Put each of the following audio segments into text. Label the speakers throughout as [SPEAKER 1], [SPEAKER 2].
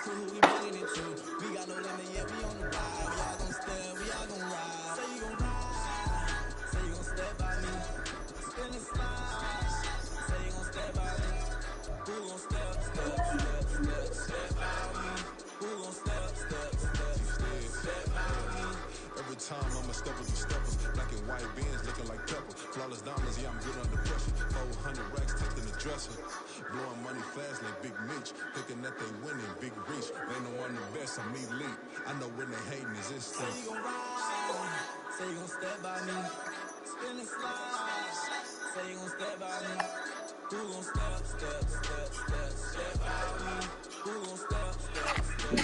[SPEAKER 1] Every time I'm a step with the steppers, black and white beans looking like pepper. Flawless diamonds, yeah, I'm good under pressure. 400 racks tucked in the dresser. Blowing money fast like Big Meech. Thinking that they winning, big reach. They know I'm the best, I'm elite. I know when they hating is instinct.
[SPEAKER 2] Say you gon' ride, say you gon' step by me. Spin and slide, say you gon' step by me. Who gon' step by me? Who gon' step by me?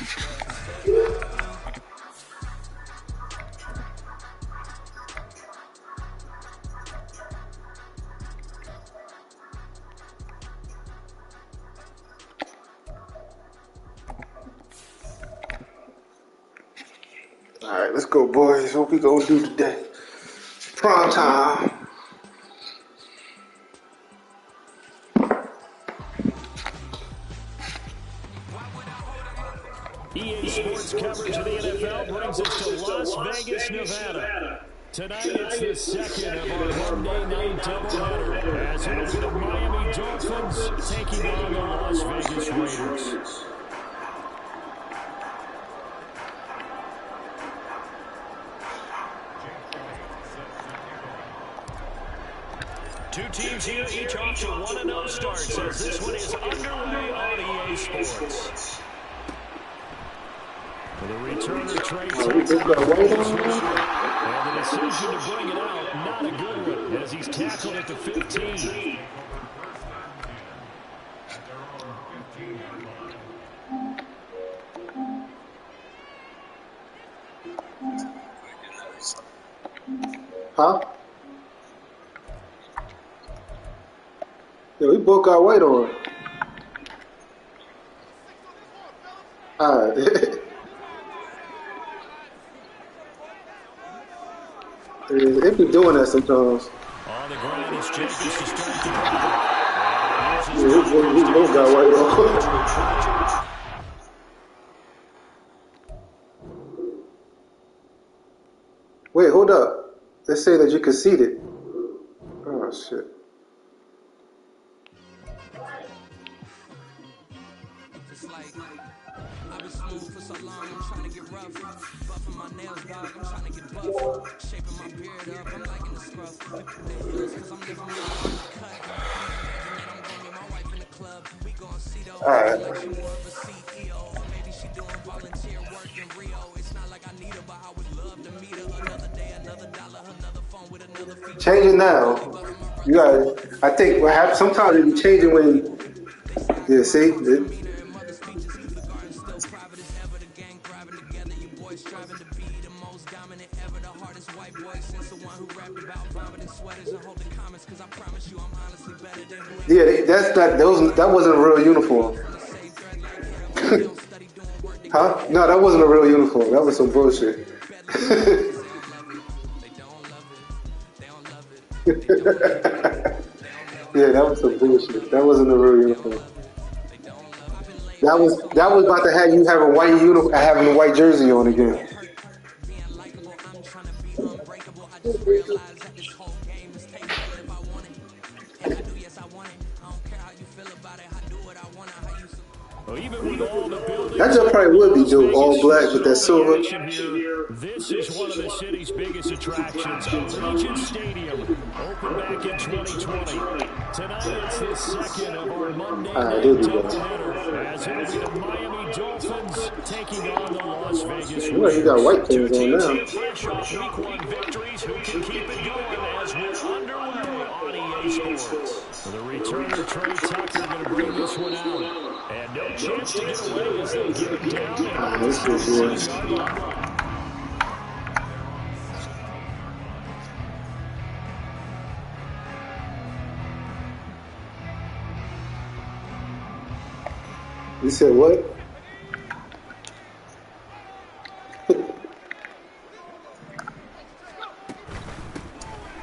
[SPEAKER 3] All right, let's go, boys. What we gonna do today? Prime time.
[SPEAKER 4] EA Sports coverage of the NFL brings us to Las Vegas, Nevada. Tonight, it's the second of our Monday night doubleheader as it'll be the Miami Dolphins taking on the Las Vegas Raiders. Two teams here, each off to 1-0 starts as this one is underway on EA Sports. For the returner, Trey Tucker. And the decision to bring it out, not a good one, as he's tackled at the 15.
[SPEAKER 3] Huh? Yo, we both got white on. Alright. They be doing that sometimes.
[SPEAKER 4] On the ground, it's Jenkins to start the drive.
[SPEAKER 3] We both got white on. Wait, hold up. They say that you conceded. Oh, shit.
[SPEAKER 2] It's like, I've been smooth for so long, I'm trying to get rough. Buffing my nails, dog, I'm trying to get buff. Shaping my beard up, I'm liking the scruff. The heels, cause I'm living my life on the cut. I'm gonna meet my wife in the club. We gon' see those.
[SPEAKER 3] Alright.
[SPEAKER 2] Like she more of a CEO. Maybe she doing volunteer work in Rio. It's not like I need her, but I would love to meet her. Another day, another dollar, another phone with another feature.
[SPEAKER 3] Change it now. You got. I think what happens sometimes it be changing when. Yeah, see. Yeah, that's not. That wasn't a real uniform. Huh? No, that wasn't a real uniform. That was some bullshit. Yeah, that was some bullshit. That wasn't a real uniform. That was about to have you have a white uniform, having a white jersey on again. That just probably would be dope, all black with that silver.
[SPEAKER 4] This is one of the city's biggest attractions, Allegiant Stadium, opened back in 2020. Tonight it's the second of our Monday night doubleheader, as it'll be the Miami Dolphins taking on the Las Vegas Raiders.
[SPEAKER 3] You got white pants on now.
[SPEAKER 4] Fresh off week one victories, who can keep it going as we're underway on EA Sports. For the returner, Trey Tucker going to bring this one out. And no chance to get away as they get it down.
[SPEAKER 3] This is yours. You said what?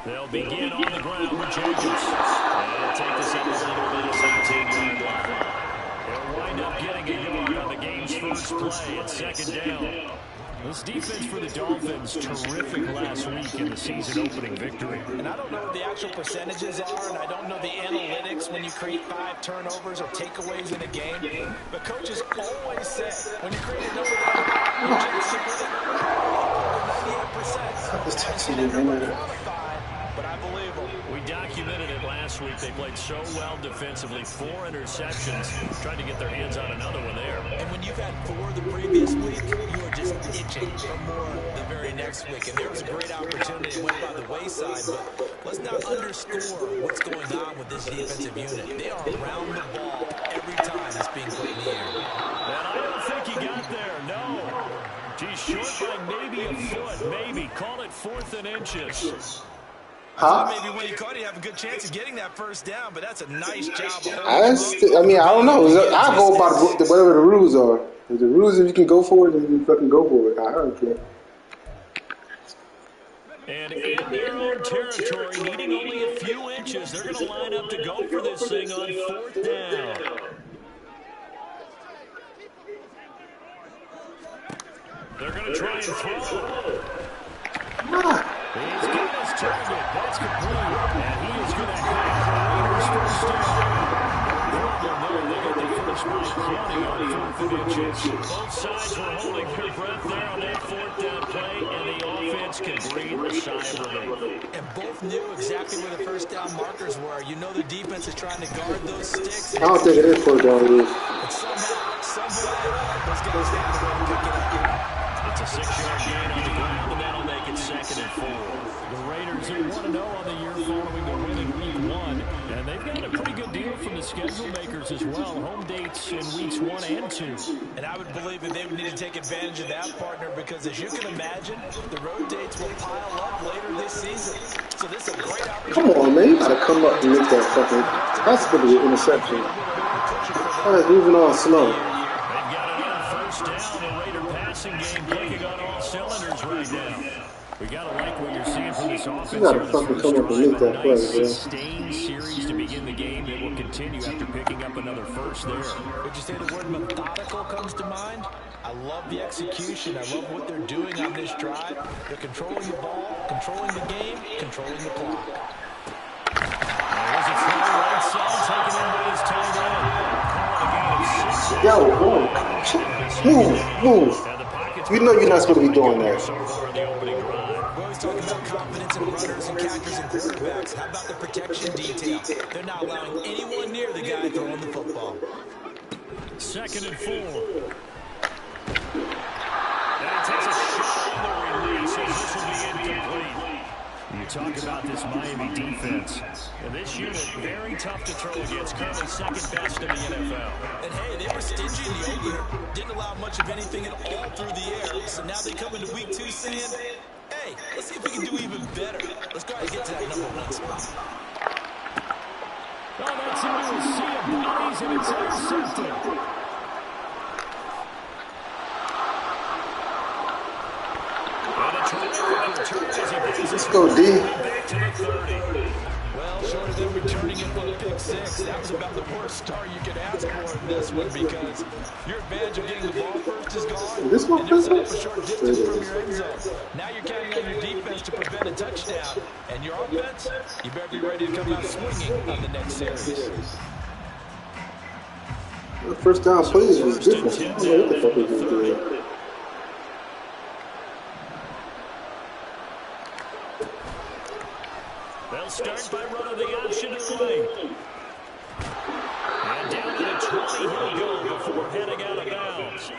[SPEAKER 4] They'll begin on the ground with Jenkins. And take this up a little bit of 17-yard line. They'll wind up getting a yard on the game's first first play at second down. This defense for the Dolphins, terrific last week in the season-opening victory.
[SPEAKER 5] And I don't know what the actual percentages are, and I don't know the analytics when you create 5 turnovers or takeaways in a game. But coaches always say, when you create a number like that, you're 98%. But I believe them.
[SPEAKER 4] We documented it last week. They played so well defensively. 4 interceptions. Tried to get their hands on another one there.
[SPEAKER 5] And when you've had 4 the previous week, you are just itching for more the very next week. And there was a great opportunity. It went by the wayside. But let's not underscore what's going on with this defensive unit. They are around the ball every time it's being put in the air.
[SPEAKER 4] And I don't think he got there. No. He's short by maybe a foot. Maybe. Call it 4th and inches.
[SPEAKER 5] Huh? Maybe when you caught it, you have a good chance of getting that first down, but that's a nice job.
[SPEAKER 3] I don't know. I go by whatever the rules are. If the rules, if you can go for it, then you fucking go for it. I don't care.
[SPEAKER 4] And in their own territory, needing only a few inches, they're going to line up to go for this thing on 4th down. They're going to try and throw. He's got his target. That's complete. And he is going to have the Raiders first down. Problem there, they get the first ball counting on 4th and inches. Both sides were holding their breath there on that 4th down play, and the offense can breathe a sigh of relief.
[SPEAKER 5] And both knew exactly where the first down markers were. You know the defense is trying to guard those sticks.
[SPEAKER 3] I don't think it is 4th down.
[SPEAKER 5] But somehow, those guys found a way to pick it up.
[SPEAKER 4] It's a 6-yard gain on the ground, and that'll make it 2nd and 4. The Raiders are 1-0 on the year following the win in Week 1, and they've got a pretty good deal from the schedule makers as well. Home dates in Weeks 1 and 2.
[SPEAKER 5] And I would believe that they would need to take advantage of that, partner, because as you can imagine, the road dates will pile up later this season. So this is a great opportunity.
[SPEAKER 3] Come on, man. You gotta come up and make that fucking. That's supposed to be an interception. Oh, it's moving on slow.
[SPEAKER 4] They've got another first down. The Raider passing game clicking on all cylinders right now. We gotta like what you're seeing from this offense.
[SPEAKER 3] You gotta fucking come up and make that play, bro.
[SPEAKER 4] Sustained series to begin the game that will continue after picking up another first there.
[SPEAKER 5] Would you say the word methodical comes to mind? I love the execution. I love what they're doing on this drive. They're controlling the ball, controlling the game, controlling the clock.
[SPEAKER 4] There's a throw right side, taken in by his tight end.
[SPEAKER 3] Yo, move. You know you're not supposed to be doing that.
[SPEAKER 5] We're always talking about confidence in runners and catchers and quarterbacks. How about the protection detail? They're not allowing anyone near the guy throwing the football.
[SPEAKER 4] 2nd and 4. And he takes a shot on the release, and this will be incomplete. You talk about this Miami defense. And this unit, very tough to throw against, currently 2nd best in the NFL.
[SPEAKER 5] And hey, they were stingy in the opener. Didn't allow much of anything at all through the air. So now they come into Week 2 saying, hey, let's see if we can do even better. Let's go ahead and get to that #1 spot.
[SPEAKER 4] Oh, that's into a sea of bodies, and it's intercepted.
[SPEAKER 3] Let's go, D.
[SPEAKER 5] Well, short of them returning it for a pick 6, that was about the worst start you could ask for in this one because your advantage of getting the ball first is gone.
[SPEAKER 3] This one,
[SPEAKER 5] and you're set up a short distance from your end zone. Now you're counting on your defense to prevent a touchdown. And your offense, you better be ready to come out swinging on the next series.
[SPEAKER 3] The first down plays was different. I don't know what the fuck he was doing.
[SPEAKER 4] They'll start by running the option to the lane. And down to the 20 he'll go before heading out of bounds.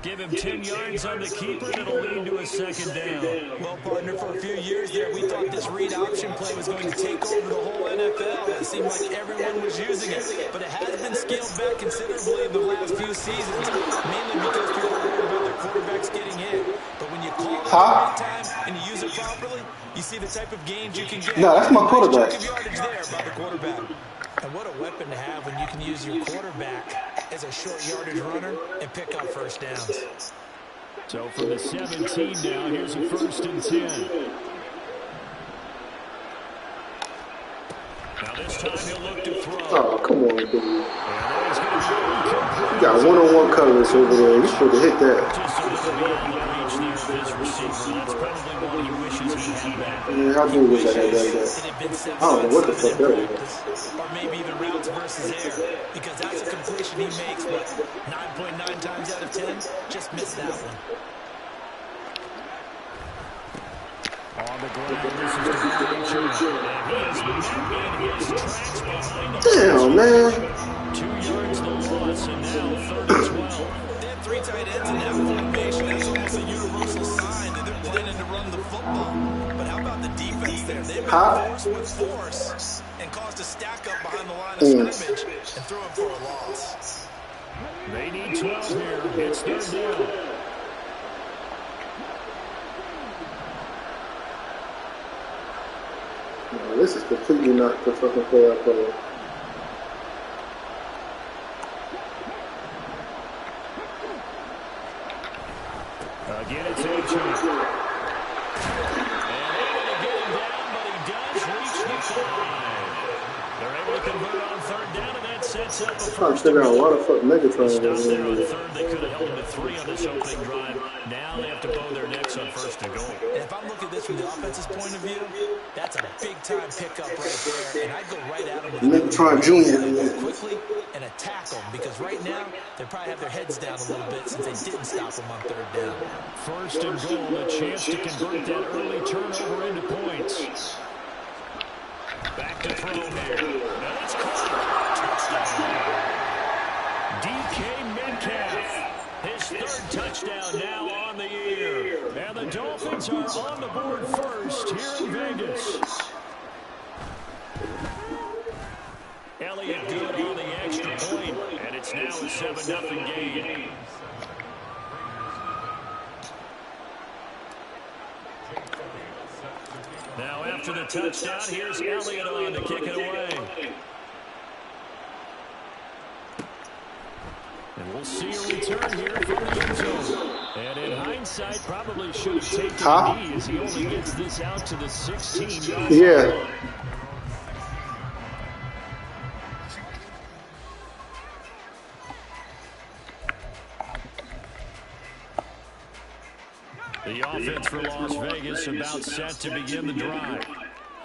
[SPEAKER 4] Give him 10 yards on the keeper, and it'll lead to a 2nd down.
[SPEAKER 5] Well, partner, for a few years there, we thought this read option play was going to take over the whole NFL. It seemed like everyone was using it, but it has been scaled back considerably in the last few seasons, mainly because people are worried about their quarterbacks getting hit. But when you call it every time and you use it properly, you see the type of gains you can get.
[SPEAKER 3] No, that's my quarterback.
[SPEAKER 5] Nice chunk of yardage there by the quarterback. And what a weapon to have when you can use your quarterback as a short yardage runner and pick up first downs.
[SPEAKER 4] So from the 17 now, here's a 1st and 10. Now this time he'll look to throw.
[SPEAKER 3] Oh, come on, dude.
[SPEAKER 4] And that is going to be incomplete.
[SPEAKER 3] You got one-on-one coverage over there. You should have hit that.
[SPEAKER 4] Just a little beyond the reach there of his receiver. That's probably what he wishes he had back.
[SPEAKER 3] Yeah, I do wish I had that. I don't know what the fuck that was.
[SPEAKER 5] Or maybe even routes versus air. Because that's a completion he makes, what, 9.9 times out of 10? Just missed that one.
[SPEAKER 4] On the ground, this is Devon Achane. And he is making his tracks behind him.
[SPEAKER 3] Damn, man.
[SPEAKER 4] 2 yards the loss, and now 3rd and 12.
[SPEAKER 5] They have 3 tight ends in that formation. That's almost a universal sign that they're planning to run the football. But how about the defense there? They've been force with force and caused a stack up behind the line of scrimmage and threw him for a loss.
[SPEAKER 4] They need 12 here. It's 3rd down.
[SPEAKER 3] No, this is completely not the fucking play I play.
[SPEAKER 4] Again, it's Achane. And able to get him down, but he does reach the 5. They're able to convert on 3rd down, and that sets up a
[SPEAKER 3] I'm trying to figure out why the fuck Megatron
[SPEAKER 4] Stuff
[SPEAKER 3] is
[SPEAKER 4] there
[SPEAKER 3] in
[SPEAKER 4] on
[SPEAKER 3] there.
[SPEAKER 4] 3rd. They could have held him at 3 on this opening drive. Now they have to bow their necks on 1st and goal.
[SPEAKER 5] And if I'm looking at this from the offense's point of view, that's a big-time pickup right there. And I'd go right at him with
[SPEAKER 3] Megatron Jr.
[SPEAKER 5] quickly and attack them, because right now they probably have their heads down a little bit since they didn't stop them on 3rd down.
[SPEAKER 4] 1st and goal, a chance to convert that early turnover into points. Back to throw here. Now it's caught. DK Metcalf, his 3rd touchdown now on the year. And the Dolphins are on the board first here in Vegas. Elliott good on the extra point, and it's now a 7-0 game. Now after the touchdown, here's Elliott on to kick it away. And we'll see a return here from the end zone. And in hindsight, probably should have taken a knee as he only gets this out to the 16-yard line.
[SPEAKER 3] Yeah.
[SPEAKER 4] The offense for Las Vegas about set to begin the drive.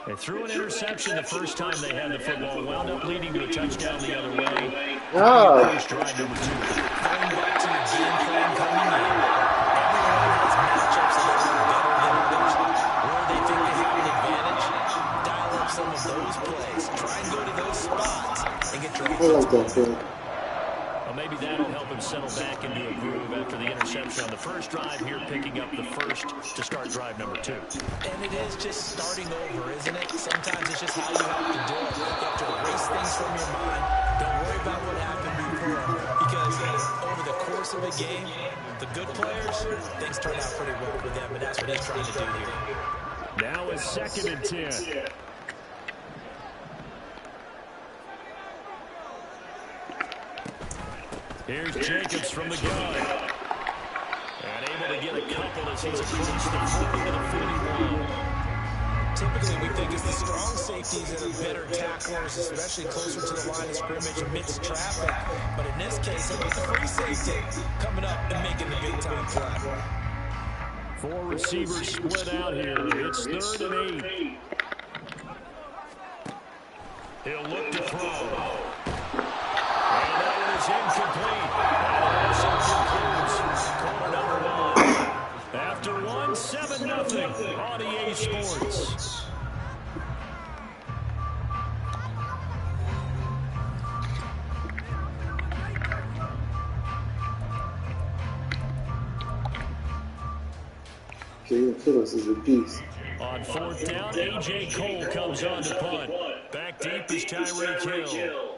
[SPEAKER 4] They threw an interception the first time they had the football, wound up leading to a touchdown the other way. First drive number 2.
[SPEAKER 5] Going back to the game plan coming in, everyone has matchups that are better than others. Where they think they have an advantage, dial up some of those plays. Try and go to those spots and get your
[SPEAKER 3] I like that thing.
[SPEAKER 4] Well, maybe that'll help him settle back into a groove after the interception on the first drive here, picking up the first to start drive number 2.
[SPEAKER 5] And it is just starting over, isn't it? Sometimes it's just how you have to do it. You have to erase things from your mind. Don't worry about what happened before, because over the course of a game, the good players, things turn out pretty well for them, and that's what he's trying to do here.
[SPEAKER 4] Now is 2nd and 10. Here's Jacobs from the gun. And able to get a couple as he's across the 40 to the 41.
[SPEAKER 5] Typically, we think it's the strong safeties that are better tacklers, especially closer to the line of scrimmage amidst traffic. But in this case, it's the free safety coming up and making the big-time play.
[SPEAKER 4] 4 receivers split out here. It's 3rd and 8. He'll look to throw. And that one is incomplete. That also concludes quarter number 1. After 1, 7-0 on EA Sports.
[SPEAKER 3] Jalen Phillips is a beast.
[SPEAKER 4] On 4th down, A.J. Cole comes on to punt. Back deep is Tyreek Hill.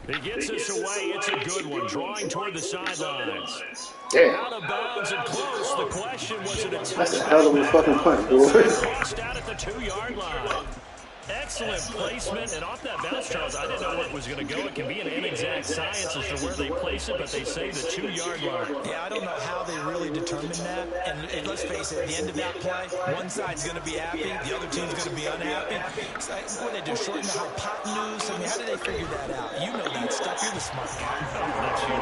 [SPEAKER 4] He gets us away. It's a good one. Drawing toward the sidelines.
[SPEAKER 3] Damn.
[SPEAKER 4] Out of bounds and close. The question was it a touchdown?
[SPEAKER 3] That's a hell of a fucking punt, boy.
[SPEAKER 4] Crossed out at the 2-yard line. excellent placement. And off that bounce, Charles, I didn't know where it was going to go. It can be an inexact science as to where they place it, but they say the 2-yard line.
[SPEAKER 5] Yeah, I don't know how they really determined that. And let's face it, at the end of that play, one side's going to be happy, the other team's going to be unhappy. It's like, what did they do, shorten the hypotenuse? I mean, how did they figure that out? You know that stuff. You're the smart guy.
[SPEAKER 4] That's you.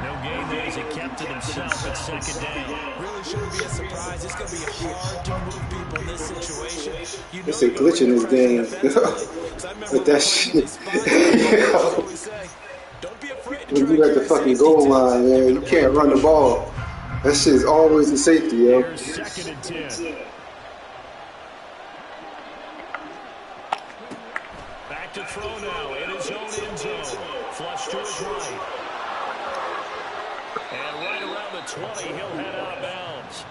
[SPEAKER 4] No gain there as he kept it himself at second down.
[SPEAKER 5] Really shouldn't be a surprise. It's going to be hard to move people in this situation. You know,
[SPEAKER 3] It's a glitch in this game. With that shit. When you at the fucking goal line, man, you can't run the ball. That shit is always a safety, yo.
[SPEAKER 4] Here's 2nd and 10. Back to throw now in his own end zone. Flush to his right. And right around the 20, he'll head out of bounds.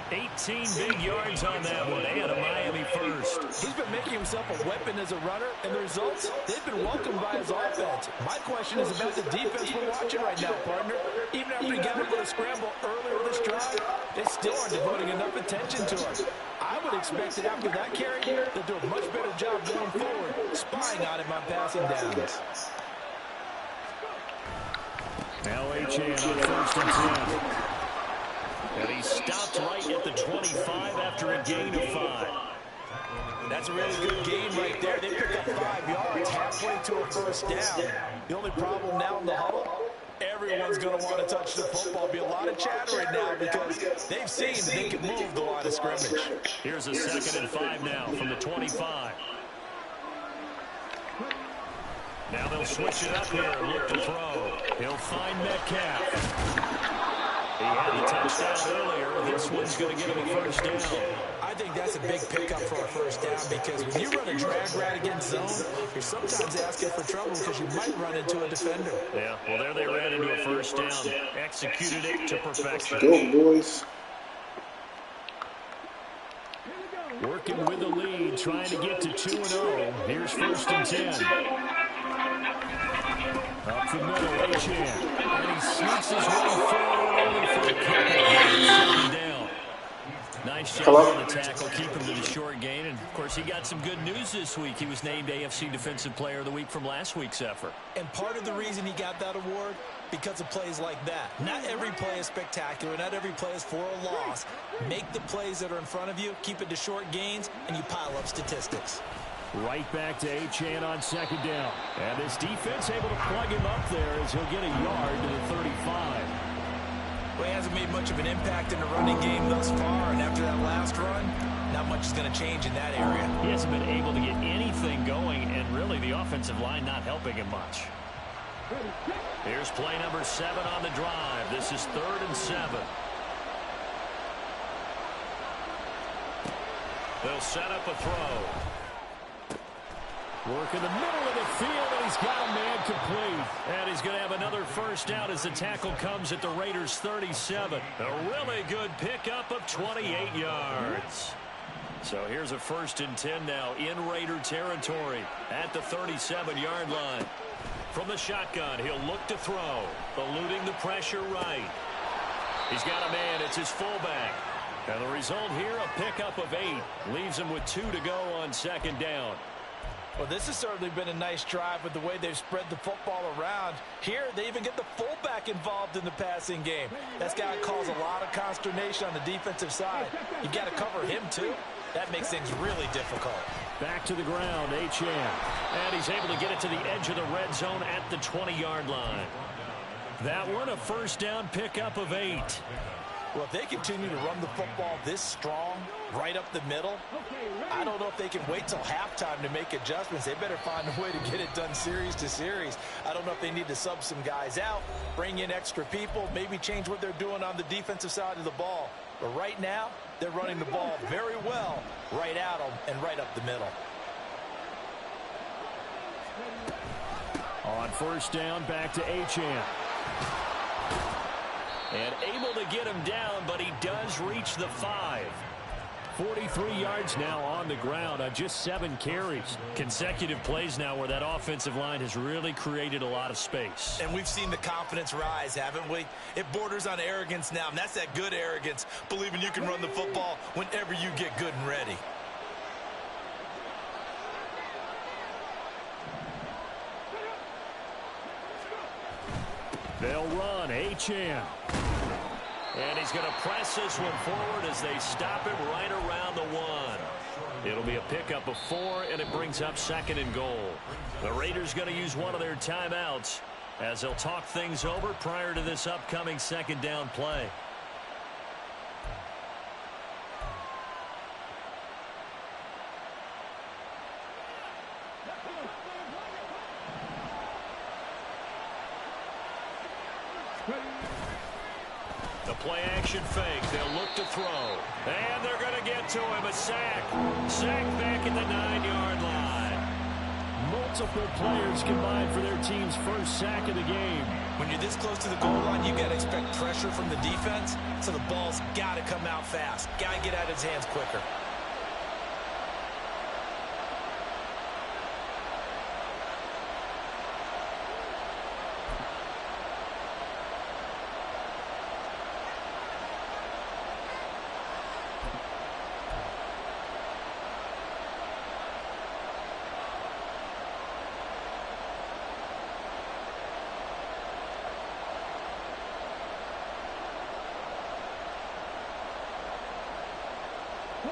[SPEAKER 4] 18 big yards on that one, and a Miami first.
[SPEAKER 5] He's been making himself a weapon as a runner, and the results, they've been welcomed by his offense. My question is about the defense we're watching right now, partner. Even after he got him with a scramble earlier this drive, they still aren't devoting enough attention to him. I would expect that after that carry, they'll do a much better job going forward, spying on him on passing downs.
[SPEAKER 4] Now Achane on 1st and 10. And he stopped right at the 25 after a gain of 5.
[SPEAKER 5] That's a really good gain right there. They pick up 5 yards halfway to a first down. The only problem now in the huddle, everyone's going to want to touch the football. Be a lot of chatter right now because they've seen that they can move the line of scrimmage.
[SPEAKER 4] Here's a 2nd and 5 now from the 25. Now they'll switch it up here and look to throw. He'll find Metcalf. He had the touchdown earlier. This one's going to give him a first down.
[SPEAKER 5] I think that's a big pickup for a first down because when you run a drag route against zone, you're sometimes asking for trouble because you might run into a defender.
[SPEAKER 4] Yeah, well, there they ran into a first down. Executed it to perfection.
[SPEAKER 3] Go, boys.
[SPEAKER 4] Working with the lead, trying to get to 2-0. Here's 1st and 10. Up the middle, Achane. And he sneaks his way forward only for a couple. Down. Nice job on the tackle, keep him to the short gain. And, of course, he got some good news this week. He was named AFC Defensive Player of the Week from last week's effort.
[SPEAKER 5] And part of the reason he got that award, because of plays like that. Not every play is spectacular. Not every play is for a loss. Make the plays that are in front of you, keep it to short gains, and you pile up statistics.
[SPEAKER 4] Right back to Achane on 2nd down. And this defense able to plug him up there as he'll get a yard to the 35.
[SPEAKER 5] Well, he hasn't made much of an impact in the running game thus far, and after that last run, not much is going to change in that area.
[SPEAKER 4] He hasn't been able to get anything going, and really the offensive line not helping him much. Here's play number 7 on the drive. This is 3rd and 7. They'll set up a throw. Work in the middle of the field, and he's got a man complete. And he's going to have another first down as the tackle comes at the Raiders' 37. A really good pickup of 28 yards. So here's a 1st and 10 now in Raider territory at the 37-yard line. From the shotgun, he'll look to throw, eluding the pressure right. He's got a man. It's his fullback. And the result here, a pickup of 8. Leaves him with 2 to go on 2nd down.
[SPEAKER 5] Well, this has certainly been a nice drive with the way they've spread the football around. Here, they even get the fullback involved in the passing game. That's got to cause a lot of consternation on the defensive side. You got to cover him, too. That makes things really difficult.
[SPEAKER 4] Back to the ground, Achane. And he's able to get it to the edge of the red zone at the 20-yard line. That one, a first down pickup of 8.
[SPEAKER 5] Well, if they continue to run the football this strong, right up the middle, I don't know if they can wait till halftime to make adjustments. They better find a way to get it done series to series. I don't know if they need to sub some guys out, bring in extra people, maybe change what they're doing on the defensive side of the ball. But right now, they're running the ball very well right at them and right up the middle.
[SPEAKER 4] On first down, back to Achane. And able to get him down, but he does reach the 5. 43 yards now on the ground on just 7 carries. Consecutive plays now where that offensive line has really created a lot of space.
[SPEAKER 5] And we've seen the confidence rise, haven't we? It borders on arrogance now, and that's that good arrogance, believing you can run the football whenever you get good and ready.
[SPEAKER 4] They'll run. Achane. And he's going to press this one forward as they stop him right around the 1. It'll be a pickup of 4, and it brings up 2nd and goal. The Raiders going to use one of their timeouts as they'll talk things over prior to this upcoming 2nd down play. The play action fake. They'll look to throw. And they're going to get to him. A sack. Sack back at the 9-yard line. Multiple players combined for their team's first sack of the game.
[SPEAKER 5] When you're this close to the goal line, you got to expect pressure from the defense. So the ball's got to come out fast. Got to get out of his hands quicker.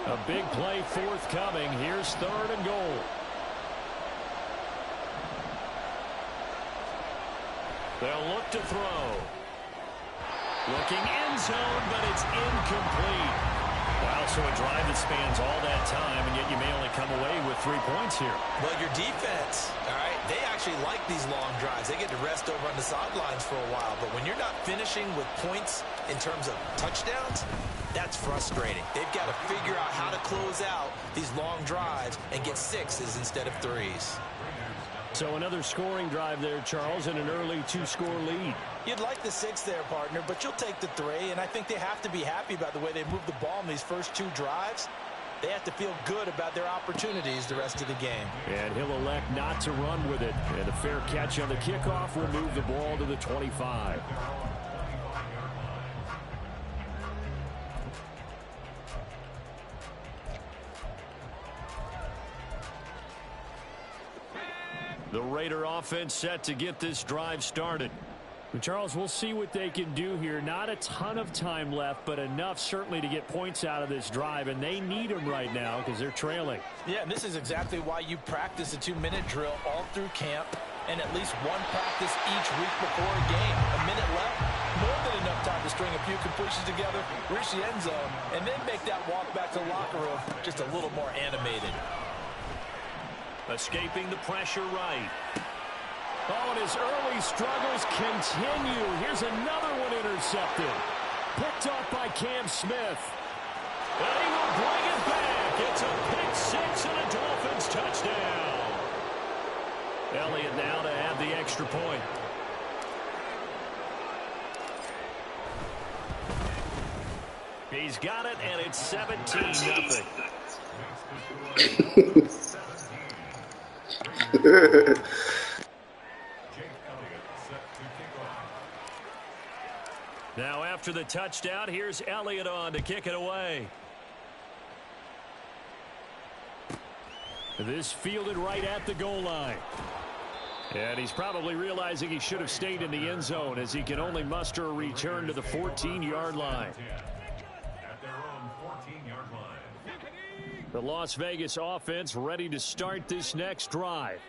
[SPEAKER 4] A big play forthcoming. Here's 3rd and goal. They'll look to throw. Looking end zone, but it's incomplete. Wow, so a drive that spans all that time, and yet you may only come away with 3 points here.
[SPEAKER 5] Well, your defense, all right, they actually like these long drives. They get to rest over on the sidelines for a while. But when you're not finishing with points in terms of touchdowns, that's frustrating. They've got to figure out how to close out these long drives and get 6s instead of 3s.
[SPEAKER 4] So another scoring drive there, Charles, and an early 2-score lead.
[SPEAKER 5] You'd like the 6 there, partner, but you'll take the 3, and I think they have to be happy about the way they moved the ball in these first 2 drives. They have to feel good about their opportunities the rest of the game.
[SPEAKER 4] And he'll elect not to run with it. And a fair catch on the kickoff will move the ball to the 25. The Raider offense set to get this drive started. Charles, we'll see what they can do here. Not a ton of time left, but enough certainly to get points out of this drive, and they need them right now because they're trailing.
[SPEAKER 5] Yeah, and this is exactly why you practice a 2-minute drill all through camp and at least one practice each week before a game. A minute left, more than enough time to string a few completions together, reach the end zone, and then make that walk back to the locker room just a little more animated.
[SPEAKER 4] Escaping the pressure right. Oh, and his early struggles continue. Here's another one intercepted. Picked off by Cam Smith. And he will bring it back. It's a pick-6 and a Dolphins touchdown. Elliott now to add the extra point. He's got it, and it's 17-0. Now after the touchdown, here's Elliott on to kick it away. This fielded right at the goal line. And he's probably realizing he should have stayed in the end zone as he can only muster a return to the 14-yard line. The Las Vegas offense ready to start this next drive.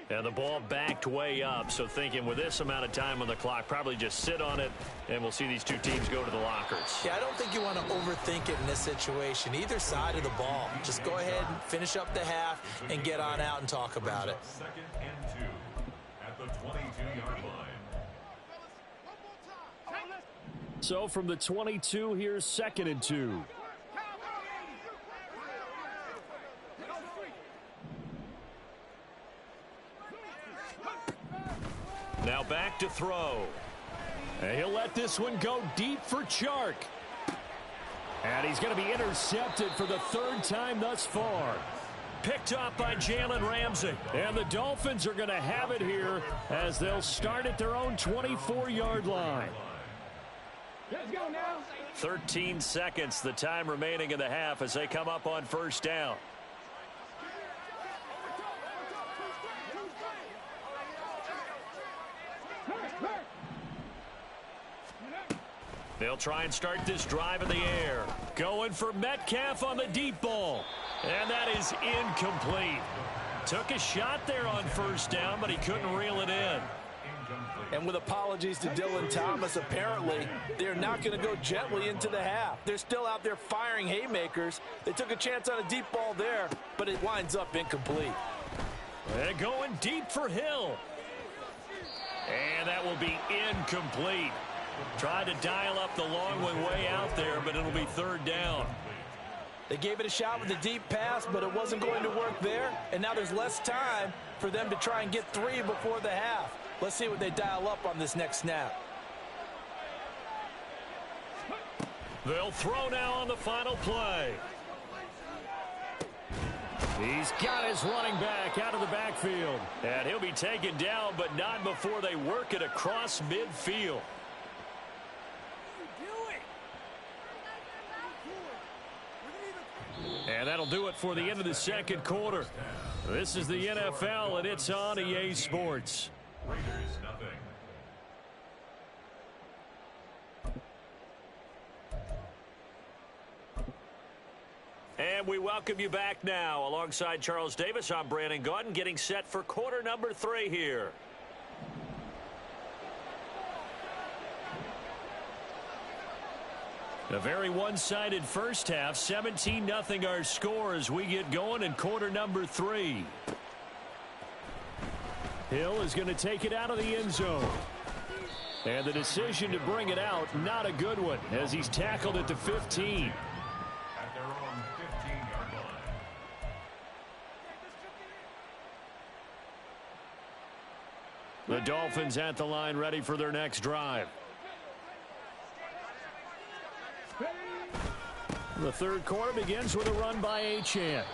[SPEAKER 4] And the ball backed way up, so thinking with this amount of time on the clock, probably just sit on it, and we'll see these two teams go to the lockers.
[SPEAKER 5] Yeah, I don't think you want to overthink it in this situation. Either side of the ball. Just go ahead and finish up the half and get on out and talk about it.
[SPEAKER 6] 2nd and 2 at the 22-yard line.
[SPEAKER 4] So from the 22, here's 2nd and 2. Now back to throw. And he'll let this one go deep for Chark. And he's going to be intercepted for the 3rd time thus far. Picked up by Jalen Ramsey. And the Dolphins are going to have it here as they'll start at their own 24-yard line.
[SPEAKER 7] Let's go now.
[SPEAKER 4] 13 seconds, the time remaining in the half as they come up on 1st down. They'll try and start this drive in the air. Going for Metcalf on the deep ball. And that is incomplete. Took a shot there on first down, but he couldn't reel it in.
[SPEAKER 5] And with apologies to Dylan Thomas, apparently they're not going to go gently into the half. They're still out there firing haymakers. They took a chance on a deep ball there, but it winds up incomplete.
[SPEAKER 4] And going deep for Hill. And that will be incomplete. Tried to dial up the long one way out there, but it'll be third down.
[SPEAKER 5] They gave it a shot with a deep pass, but it wasn't going to work there. And now there's less time for them to try and get 3 before the half. Let's see what they dial up on this next snap.
[SPEAKER 4] They'll throw now on the final play. He's got his running back out of the backfield. And he'll be taken down, but not before they work it across midfield. And that'll do it for the end of the second quarter. This is the NFL, and it's on EA Sports.
[SPEAKER 6] Raiders nothing.
[SPEAKER 4] And we welcome you back now. Alongside Charles Davis, I'm Brandon Gaudin, getting set for quarter number 3 here. A very one-sided first half. 17-0 our score as we get going in quarter number 3. Hill is going to take it out of the end zone. And the decision to bring it out, not a good one, as he's tackled at the 15.
[SPEAKER 6] At their own 15-yard line.
[SPEAKER 4] The Dolphins at the line ready for their next drive. The third quarter begins with a run by Achane.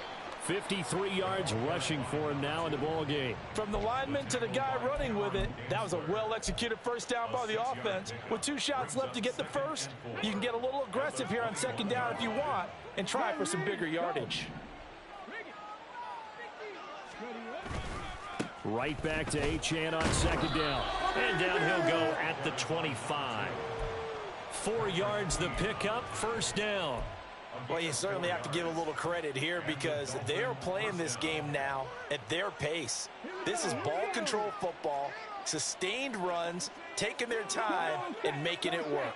[SPEAKER 4] 53 yards rushing for him now in the ball game.
[SPEAKER 5] From the lineman to the guy running with it, that was a well-executed first down by the offense. With 2 shots left to get the first, you can get a little aggressive here on second down if you want and try for some bigger yardage.
[SPEAKER 4] Right back to Achane on second down. And down he'll go at the 25. 4 yards the pickup, first down.
[SPEAKER 5] Well, you certainly have to give a little credit here because they're playing this game now at their pace. This is ball control football, sustained runs, taking their time, and making it work.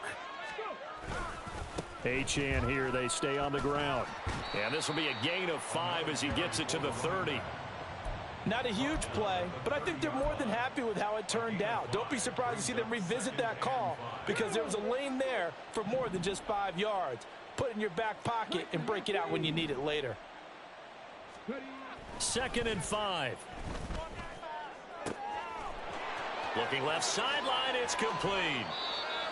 [SPEAKER 4] Achane here, they stay on the ground. And this will be a gain of 5 as he gets it to the 30.
[SPEAKER 5] Not a huge play, but I think they're more than happy with how it turned out. Don't be surprised to see them revisit that call because there was a lane there for more than just 5 yards. Put it in your back pocket and break it out when you need it later.
[SPEAKER 4] 2nd and 5. Looking left sideline, it's complete.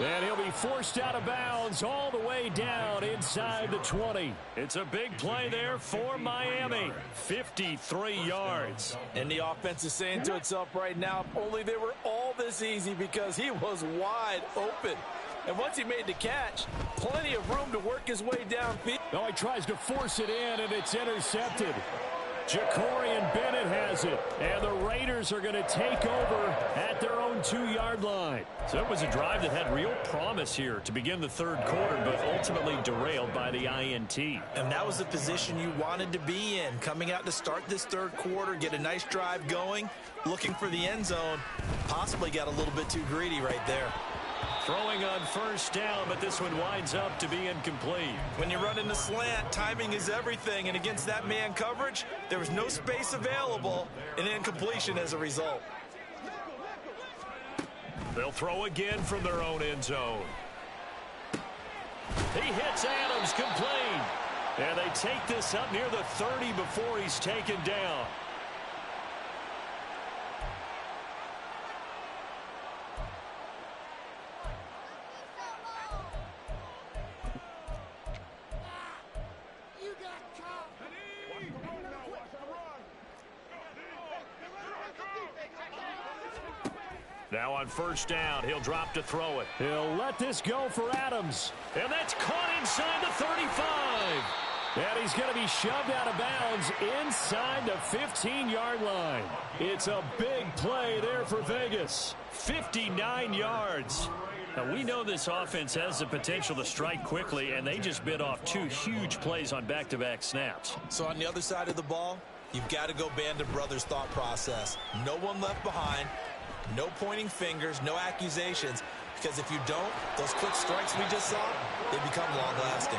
[SPEAKER 4] And he'll be forced out of bounds all the way down inside the 20. It's a big play there for Miami. 53 yards.
[SPEAKER 5] And the offense is saying to itself right now, if only they were all this easy because he was wide open. And once he made the catch, plenty of room to work his way downfield.
[SPEAKER 4] Oh, he tries to force it in, and it's intercepted. Jacorian Bennett has it, and the Raiders are going to take over at their own 2-yard line. So it was a drive that had real promise here to begin the third quarter, but ultimately derailed by the INT.
[SPEAKER 5] And that was the position you wanted to be in, coming out to start this third quarter, get a nice drive going, looking for the end zone, possibly got a little bit too greedy right there.
[SPEAKER 4] Throwing on first down, but this one winds up to be incomplete.
[SPEAKER 5] When you run in the slant, timing is everything, and against that man coverage, there was no space available, and incompletion as a result.
[SPEAKER 4] They'll throw again from their own end zone. He hits Adams, complete. And they take this up near the 30 before he's taken down. Now on first down, he'll drop to throw it. He'll let this go for Adams. And that's caught inside the 35. And he's going to be shoved out of bounds inside the 15-yard line. It's a big play there for Vegas. 59 yards. Now, we know this offense has the potential to strike quickly, and they just bit off 2 huge plays on back-to-back snaps.
[SPEAKER 5] So on the other side of the ball, you've got to go Band of Brothers thought process. No one left behind, no pointing fingers, no accusations. Because if you don't, those quick strikes we just saw, they become long-lasting.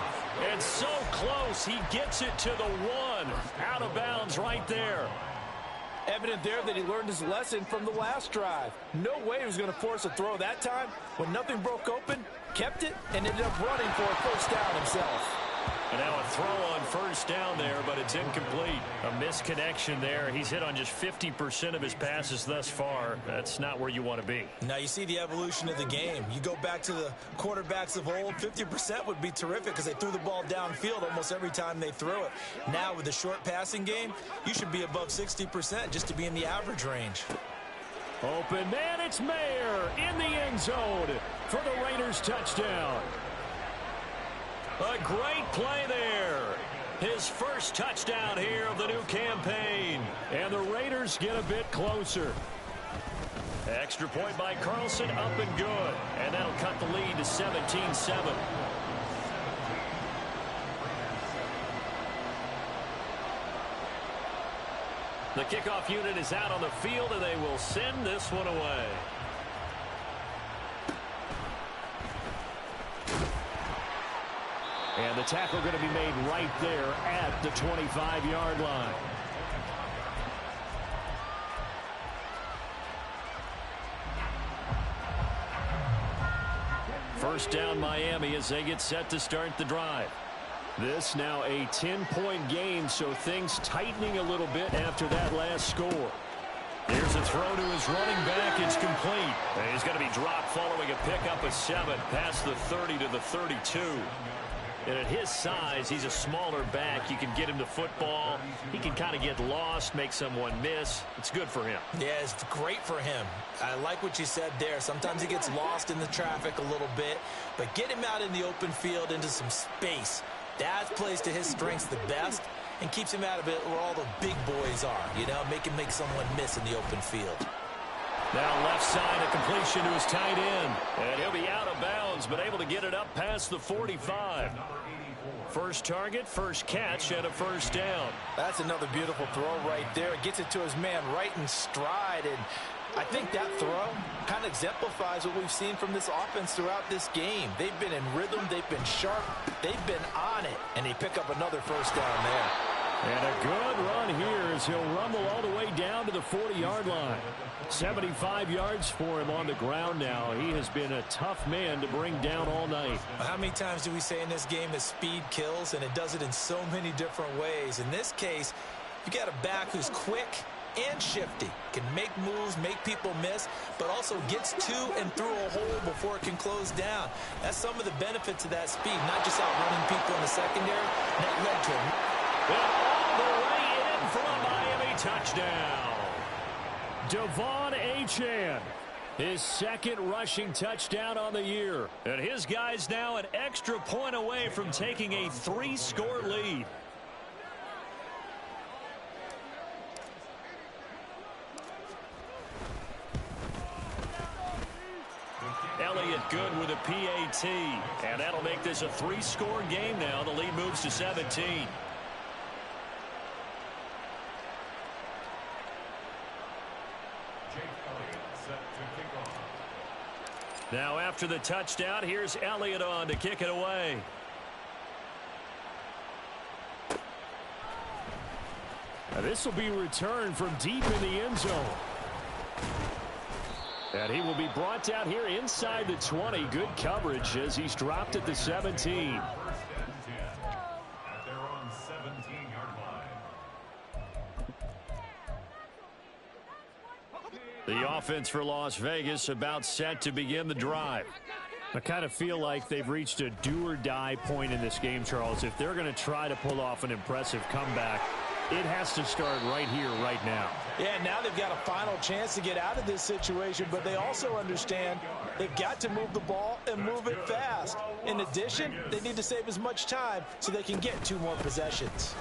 [SPEAKER 4] And so close, he gets it to the 1. Out of bounds right there.
[SPEAKER 8] Evident there that he learned his lesson from the last drive. No way he was going to force a throw that time. When nothing broke open, kept it, and ended up running for a first down himself.
[SPEAKER 4] And now a throw on first down there, but it's incomplete. A misconnection there. He's hit on just 50% of his passes thus far. That's not where you want to be.
[SPEAKER 5] Now you see the evolution of the game. You go back to the quarterbacks of old, 50% would be terrific because they threw the ball downfield almost every time they threw it. Now with the short passing game, you should be above 60% just to be in the average range.
[SPEAKER 4] Open man, it's Mayer in the end zone for the Raiders touchdown. A great play there. His first touchdown here of the new campaign. And the Raiders get a bit closer. Extra point by Carlson, up and good. And that'll cut the lead to 17-7. The kickoff unit is out on the field, and they will send this one away. And the tackle going to be made right there at the 25-yard line. First down Miami as they get set to start the drive. This now a 10-point game, so things tightening a little bit after that last score. Here's a throw to his running back. It's complete. And he's going to be dropped following a pickup of 7 past the 30 to the 32. And at his size, he's a smaller back. You can get him the football. He can kind of get lost, make someone miss. It's good for him.
[SPEAKER 5] Yeah, it's great for him. I like what you said there. Sometimes he gets lost in the traffic a little bit. But get him out in the open field into some space. That plays to his strengths the best and keeps him out of it where all the big boys are. You know, make him make someone miss in the open field.
[SPEAKER 4] Now left side, a completion to his tight end. And he'll be out of bounds, but able to get it up past the 45. First target, first catch, and a first down.
[SPEAKER 8] That's another beautiful throw right there. It gets it to his man right in stride. And I think that throw kind of exemplifies what we've seen from this offense throughout this game. They've been in rhythm. They've been sharp. They've been on it. And they pick up another first down there.
[SPEAKER 4] And a good run here as he'll rumble all the way down to the 40-yard line. 75 yards for him on the ground now. He has been a tough man to bring down all night.
[SPEAKER 5] How many times do we say in this game that speed kills, and it does it in so many different ways? In this case, you got a back who's quick and shifty, can make moves, make people miss, but also gets to and through a hole before it can close down. That's some of the benefits of that speed, not just outrunning people in the secondary. That led to him.
[SPEAKER 4] And all the way in for a Miami touchdown. Devon Achane, his second rushing touchdown on the year. And his guys now an extra point away from taking a 3-score lead. Elliott good with a PAT. And that'll make this a 3-score game now. The lead moves to 17. Now after the touchdown, here's Elliott on to kick it away. Now this will be returned from deep in the end zone. And he will be brought down here inside the 20. Good coverage as he's dropped at the 17. The offense for Las Vegas about set to begin the drive. I kind of feel like they've reached a do-or-die point in this game, Charles. If they're going to try to pull off an impressive comeback, It has to start right here, right now.
[SPEAKER 8] Yeah, now they've got a final chance to get out of this situation, but they also understand they've got to move the ball and move it fast. In addition, they need to save as much time so they can get 2 more possessions.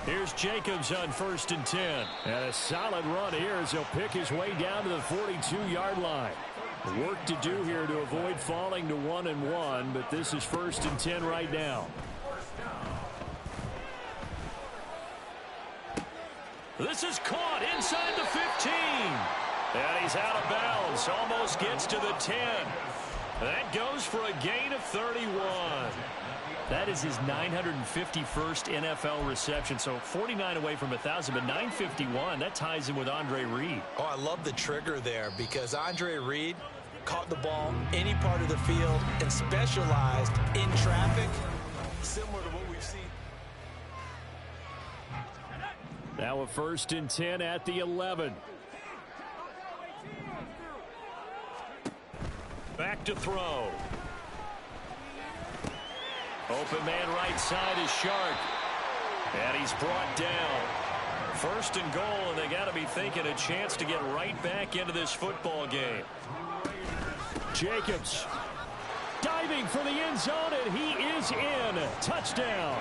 [SPEAKER 4] Here's Jacobs on 1st and 10. And a solid run here as he'll pick his way down to the 42-yard line. Work to do here to avoid falling to 1-1, but this is 1st and 10 right now. This is caught inside the 15. And he's out of bounds. Almost gets to the 10. That goes for a gain of 31. That is his 951st NFL reception. So 49 away from 1,000, but 951. That ties him with Andre Reed.
[SPEAKER 8] Oh, I love the trigger there because Andre Reed caught the ball any part of the field and specialized in traffic, similar to what we've seen.
[SPEAKER 4] Now a 1st and 10 at the 11. Back to throw. Open man right side is Shark. And he's brought down. 1st and goal, and they got to be thinking a chance to get right back into this football game. Jacobs diving for the end zone, and he is in. Touchdown.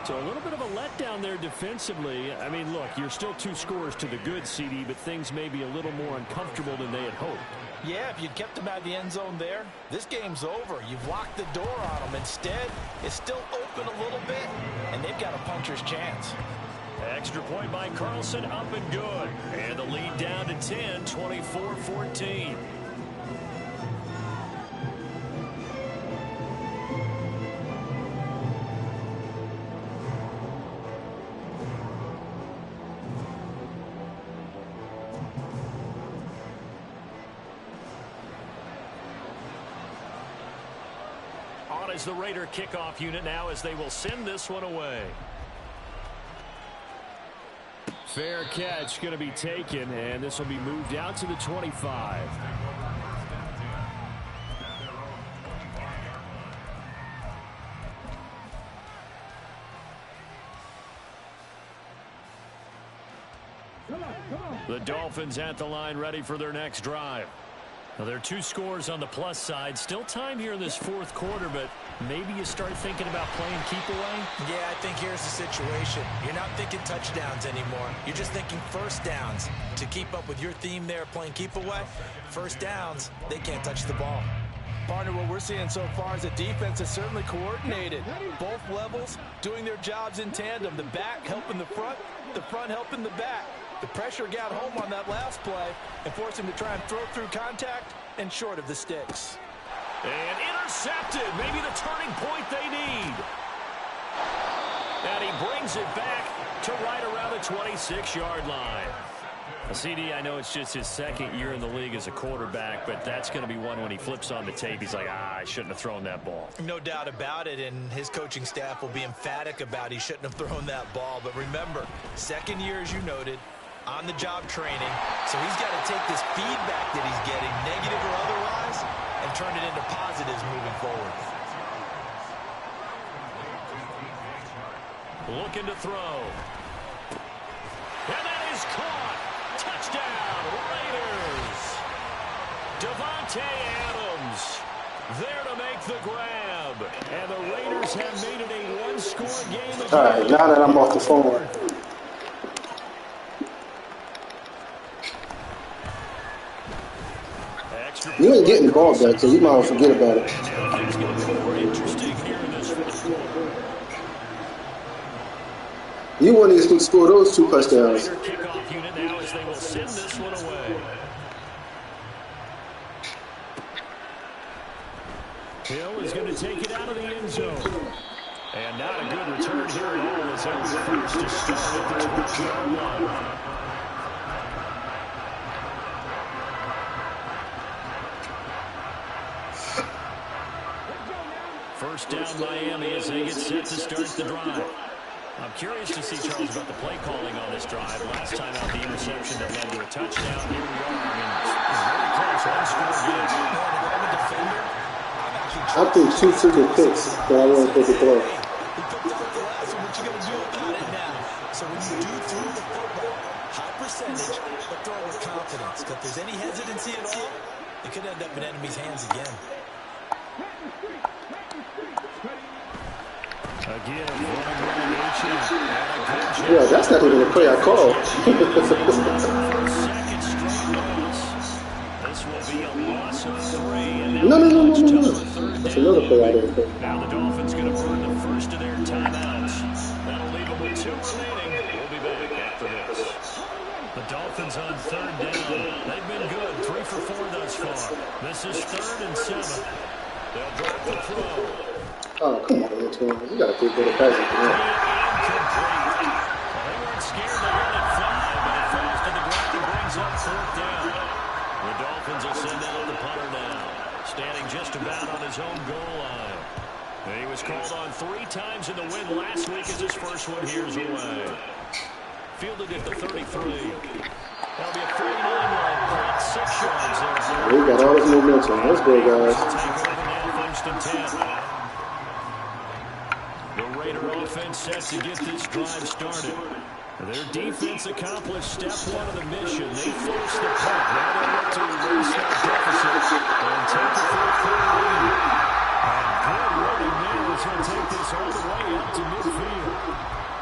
[SPEAKER 4] So a little bit of a letdown there defensively. I mean, look, you're still 2 scores to the good, CD, but things may be a little more uncomfortable than they had hoped.
[SPEAKER 8] Yeah, if you'd kept them out of the end zone there, this game's over. You've locked the door on them. Instead, it's still open a little bit, and they've got a puncher's chance.
[SPEAKER 4] Extra point by Carlson, up and good. And the lead down to 10, 24-14. Is the Raider kickoff unit now as they will send this one away. Fair catch going to be taken, and this will be moved out to the 25. The Dolphins at the line ready for their next drive. Now, there are 2 scores on the plus side. Still time here in this 4th quarter, but maybe you start thinking about playing keep away?
[SPEAKER 8] Yeah, I think here's the situation. You're not thinking touchdowns anymore. You're just thinking first downs. To keep up with your theme there, playing keep away, first downs, they can't touch the ball. Partner, what we're seeing so far is the defense is certainly coordinated. Both levels doing their jobs in tandem. The back helping the front helping the back. The pressure got home on that last play and forced him to try and throw through contact and short of the sticks.
[SPEAKER 4] And intercepted. Maybe the turning point they need. And he brings it back to right around the 26-yard line. CD, I know it's just his 2nd year in the league as a quarterback, but that's going to be one when he flips on the tape. He's like, I shouldn't have thrown that ball.
[SPEAKER 8] No doubt about it, and his coaching staff will be emphatic about he shouldn't have thrown that ball. But remember, 2nd year, as you noted, on-the-job training. So he's got to take this feedback that he's getting, negative or otherwise, and turn it into positives moving forward.
[SPEAKER 4] Looking to throw. And that is caught. Touchdown, Raiders. Davante Adams there to make the grab. And the Raiders have made it a 1-score game again.
[SPEAKER 3] All right, now that I'm off the phone. You ain't getting the ball back, so you might as well forget about it.
[SPEAKER 4] It's going to be more interesting here in this one.
[SPEAKER 3] You want to score those 2 touchdowns.
[SPEAKER 4] Kickoff unit now as they will send this one away. Hill is going to take it out of the end zone. And not a good return here at all as that was first to start at the 20-yard line. First down Miami as they get set to start the drive. I'm curious to see, Charles, about the play calling on this drive. Last time out, the interception that led to a touchdown. Here we are. I mean, very close. 1 score game.
[SPEAKER 3] I think 2 freaking picks that I want to take a throw.
[SPEAKER 8] What you going to do about it now? So So when you do throw the football, high percentage, but throw it with confidence. Because if there's any hesitancy at all, it could end up in enemy's hands again.
[SPEAKER 4] Again,
[SPEAKER 3] yeah, that's not even a play I called.
[SPEAKER 4] This will be a loss of 3.
[SPEAKER 3] No. That's another play I didn't think.
[SPEAKER 4] Now the Dolphins going to burn the first of their timeouts. That'll leave them with 2 remaining. We'll be back after this. The Dolphins on 3rd down. They've been good. 3 for 4 thus far. This is 3rd and 7. They'll drop the throw.
[SPEAKER 3] Oh, come on, Antoine. You got to do better passes than that.
[SPEAKER 4] They weren't scared. They let it fly, but it falls to the ground and brings up 4th down. The Dolphins will send out the punter now, standing just about on his own goal line. He was called on 3 times in the win last week as his first one here's away. Fielded at the 33. That'll be a 49-yard, 6 yards there.
[SPEAKER 3] We got all this momentum. Let's go, guys.
[SPEAKER 4] Take over now, 1st and 10. The Raider offense set to get this drive started. Their defense accomplished step 1 of the mission. They forced the punt. Now they look to erase that deficit and take the 4th lead. And good running there as he'll take this all the way up to midfield.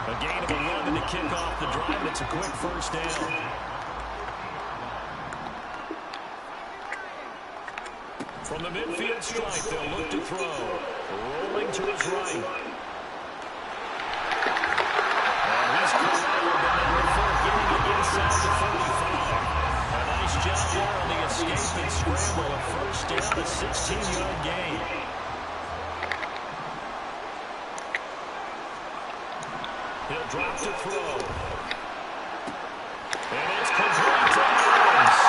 [SPEAKER 4] A gain of 11 to kick off the drive, and it's a quick 1st down. From the midfield stripe, they'll look to throw. Rolling to his right. And he's corralled the number 4, getting it inside the 45. A nice job there on the escape and scramble. A 1st down, a 16-yard gain. He'll drop to throw. And it's complete to Adams.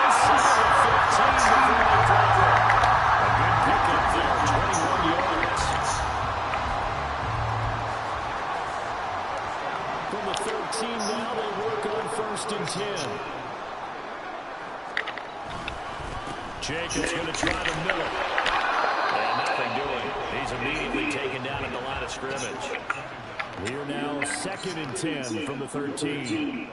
[SPEAKER 4] Inside the 15 before they drop it. A good pickup there, 21 yards. From the 13 now, they work on 1st and 10. Jacobs going to try to mill it. And nothing doing. He's immediately taken down at the line of scrimmage. We're now 2nd and 10 from the 13.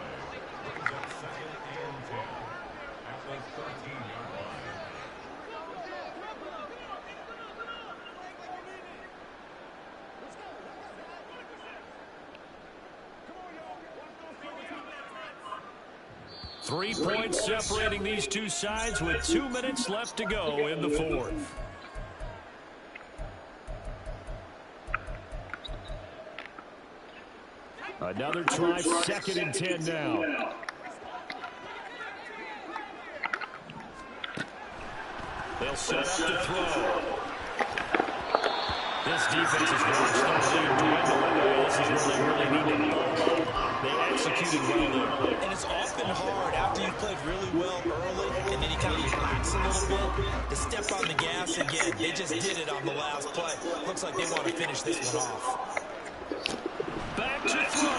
[SPEAKER 4] Three points separating these two sides with 2 minutes left to go in the 4th. Another try, 2nd and 10 now. They'll set up to throw. This defense is watched their lead dwindle. This is where they really need to ball up. They executed well there.
[SPEAKER 8] And it's often hard after you've played really well early and then you kind of relax a little bit to step on the gas again. They just did it on the last play. Looks like they want to finish this one off.
[SPEAKER 4] Back to throw.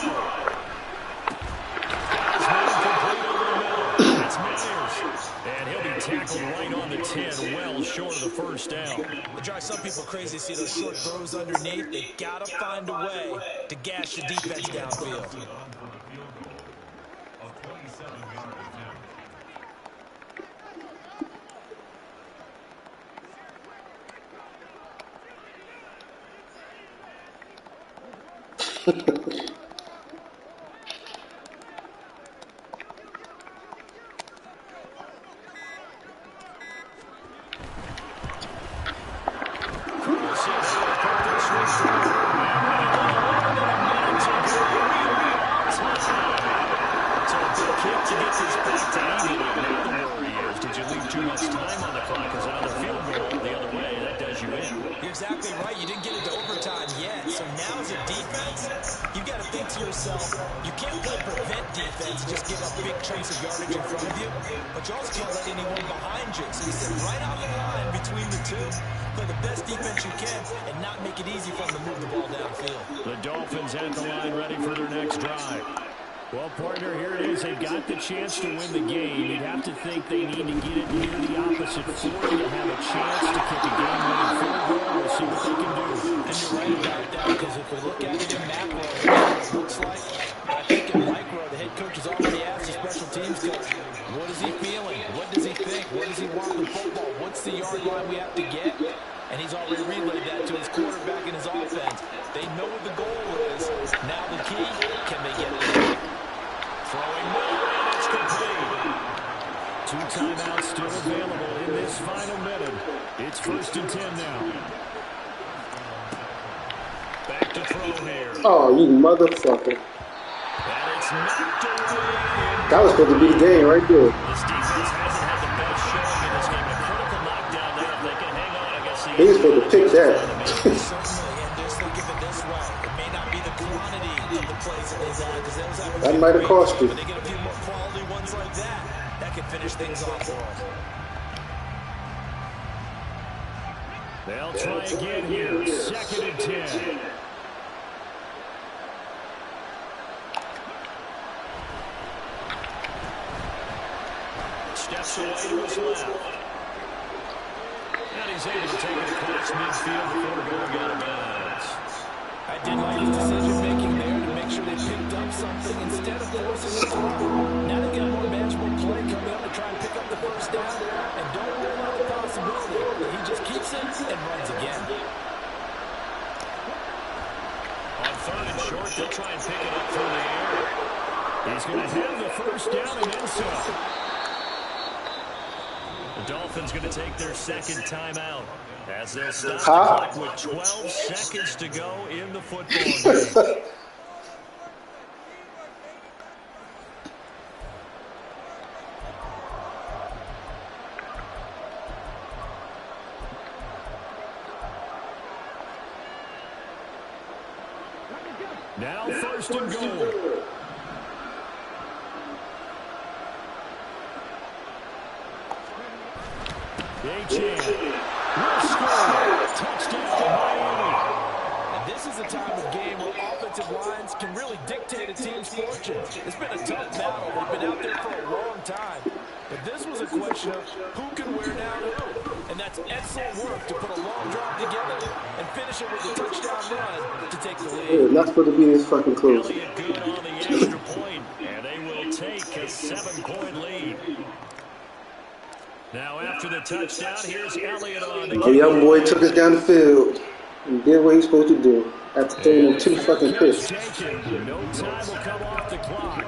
[SPEAKER 4] Complete over the middle. It's Myers. And he'll be tackled right on the 10, well short of the 1st down.
[SPEAKER 8] It drives some people crazy to see those short throws underneath. They got to find a way to gash the defense downfield.
[SPEAKER 4] Well, partner, here it is. They've got the chance to win the game. You'd have to think they need to get it near the opposite 40 to have a chance to kick a game-winning field goal. We'll see what they can do.
[SPEAKER 8] And you're right about that, because if we look at it in macro, it looks like, I think in micro, the head coach has already asked the special teams coach, what is he feeling? What does he think? What does he want with the football? What's the yard line we have to get? And he's already relayed that to his quarterback and his offense. They know what the goal is. Now the key, can they get it?
[SPEAKER 4] Throwing middle, and it's complete. 2 timeouts still available in this final minute. It's 1st and 10 now. Back to throw here.
[SPEAKER 3] Oh, you motherfucker.
[SPEAKER 4] And it's knocked away.
[SPEAKER 3] That was supposed to be the game right there.
[SPEAKER 4] This defense hasn't had the best showing in this game. A critical knockdown there. If they can hang on, I guess
[SPEAKER 3] He was supposed to pick that.
[SPEAKER 8] Certainly, and just think of it this way. It may not be the quantity of the plays that they've had, because those have
[SPEAKER 3] That might have cost you.
[SPEAKER 8] but they get a few more quality ones like that. That can finish things off for us.
[SPEAKER 4] They'll try again here. 2nd and 10. Steps away to his left. And he's able to take it across midfield before going out of bounds.
[SPEAKER 8] I did like his decision-making there to make sure they picked up something instead of forcing the throw. Now they've got more manageable play coming up to try and pick up the first down, and don't rule out the possibility that he just keeps it and runs again.
[SPEAKER 4] On 3rd and short, they'll try and pick it up through the air. He's going to have the first down and then some. The Dolphins going to take their 2nd timeout as they'll stop the clock with 12 seconds to go in the football game. Now 1st and goal. Achane will score. Touchdown, Miami.
[SPEAKER 8] And this is a time of game where offensive lines can really dictate a team's fortune. It's been a tough battle. They've been out there for a long time. But this was a question of who can wear down who. And that's excellent work to put a long drive together and finish it with a touchdown run to take the lead.
[SPEAKER 3] It was not supposed to be this fucking close.
[SPEAKER 4] Elliott good on the extra point, and they will take a 7-point lead. Now after the touchdown, here's Elliott on the
[SPEAKER 3] My young boy took us down the field and did what he's supposed to do after throwing 2 fucking picks.
[SPEAKER 4] No time will come off the clock,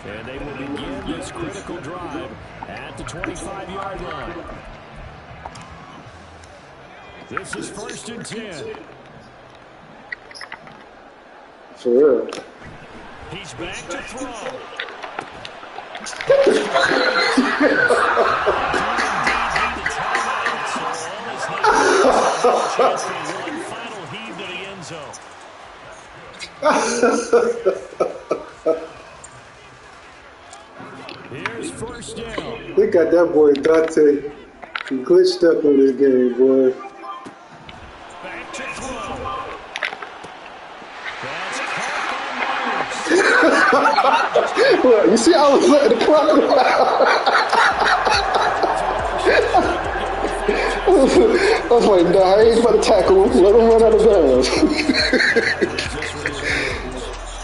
[SPEAKER 4] and they will begin this critical drive at the 25-yard line. This is 1st and 10.
[SPEAKER 3] For real.
[SPEAKER 4] He's back to throw. Final heave to the end zone. Here's 1st down.
[SPEAKER 3] They got that boy Dante glitched up in this game, boy.
[SPEAKER 4] Back to throw. That's caught by Myers.
[SPEAKER 3] Look, you see, I was letting the clock go out. I was like, nah, I ain't about to tackle him. Let him run out of bounds.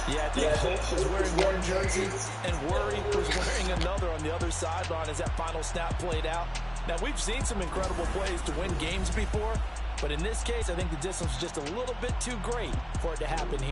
[SPEAKER 8] Yeah, I think Hope was wearing one jersey and Worry was wearing another on the other sideline as that final snap played out. Now, we've seen some incredible plays to win games before, but in this case, I think the distance was just a little bit too great for it to happen here.